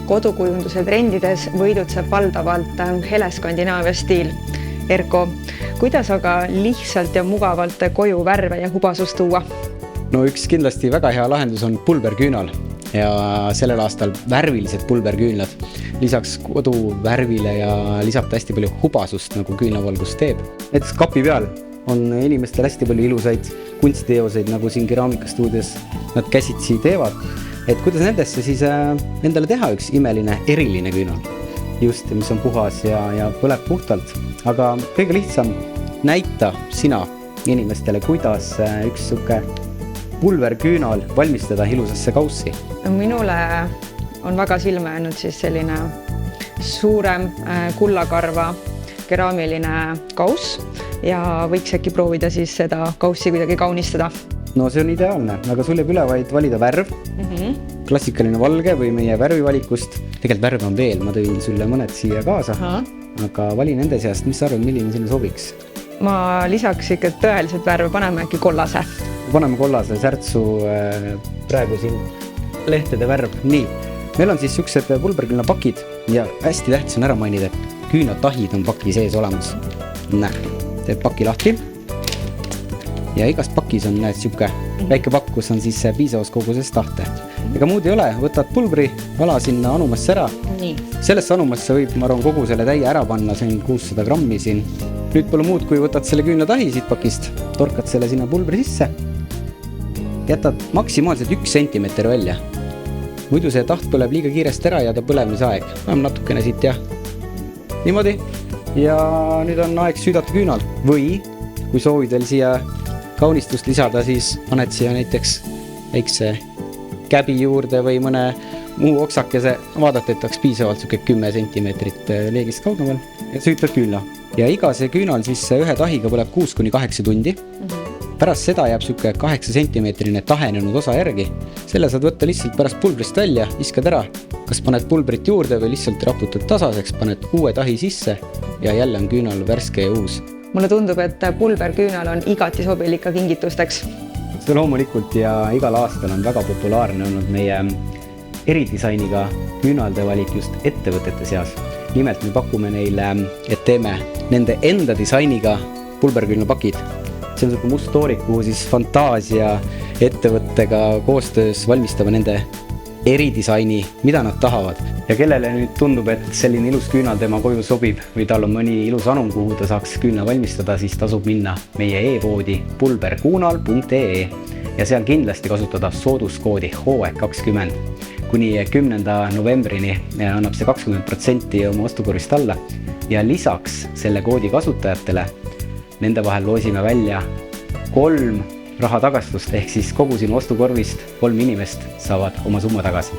kodukujunduse trendides võidutseb valdavalt hele Skandinaavia stiil. Erko, kuidas aga lihtsalt ja mugavalt koju värve ja hubasust tuua? No üks kindlasti väga hea lahendus on pulberküünal ja sellel aastal värvilised pulberküünlad. Lisaks kodu värvile ja lisab hästi palju hubasust, nagu küünlavalgus teeb. Näiteks kapi peal on inimestel hästi palju ilusaid kunstiteoseid, nagu siin keraamikastuudios nad käsitsi teevad. Et kuidas nendesse siis endale teha üks imeline, eriline küünal? Just, mis on puhas ja põleb puhtalt. Aga kõige lihtsam näita sina inimestele, kuidas üks suke pulberküünal valmistada ilusasse kaussi. Minule on väga silme jäänud siis selline suurem kullakarva keraamiline kauss ja võiks äkki proovida siis seda kaussi kuidagi kaunistada. No see on ideaalne, aga sul jääb üle vaid valida värv, klassikaline valge või meie värvivalikust. Tegelikult värv on veel, ma tõin sulle mõned siia kaasa, aga vali nende seast, mis sa arvad, milline sinne sobiks? Ma lisaks ikka tõeliselt värve, paneme äkki kollase. Paneme kollase särtsu praegu siin lehtede värv. Nii, meil on siis siuksed pulberküünapakid ja hästi tähtis on ära mainida, et küünatahid on paki sees olemas. Teeb paki lahti ja igast pakis on siuke väike pakk, kus on siis piisavas koguses tahte. Ega muud ei ole, võtad pulbri, vala sinna anumasse ära. Sellesse anumasse võib, ma arvan, kogu selle täie ära panna, see on 600 grammi siin. Nüüd pole muud, kui võtad selle küünatahi siit pakist, torkad selle sinna pulbri sisse, jätad maksimaalselt 1 sentimeeter välja. Muidu see taht põleb liiga kiiresti ära ja ta põlemisaeg. Vähem natukene siit ja niimoodi. Ja nüüd on aeg süüdata küünal. Või kui soovid veel siia kaunistust lisada, siis paned siia näiteks väikse käbi juurde või mõne muu oksakese. Vaadata, et oleks piisavalt 10 sentimeetrit leegist kaugemal ja süütad küünla. Ja iga see küünal siis ühe tahiga põleb 6-8 tundi. Pärast seda jääb 8 sentimeetrine tahenenud osa järgi. Selle saad võtta lihtsalt pärast pulbrist välja, iskad ära. Kas paned pulbrit juurde või lihtsalt raputad tasaseks, paned uue tahi sisse ja jälle on küünal värske ja uus. Mulle tundub, et pulberküünal on igati sobilik ka kingitusteks. See loomulikult ja igal aastal on väga populaarne olnud meie eridisainiga küünalde valik just ettevõtete seas. Nimelt me pakume neile, et teeme nende enda disainiga pulberküünapakid. See on selline must toorik, kuhu siis fantaasia ettevõttega koostöös valmistame nende eridisaini, mida nad tahavad. Ja kellele nüüd tundub, et selline ilus küünal tema koju sobib või tal on mõni ilus anum, kuhu ta saaks küünla valmistada, siis tasub minna meie e-poodi pulberkuunal.ee ja seal kindlasti kasutada sooduskoodi HOOAEG20. Kuni 10. novembrini annab see 20% oma ostukorvist alla ja lisaks selle koodi kasutajatele nende vahel loosime välja 3 raha tagastust ehk siis kogu sinu ostukorvist 3 inimest saavad oma summa tagasi.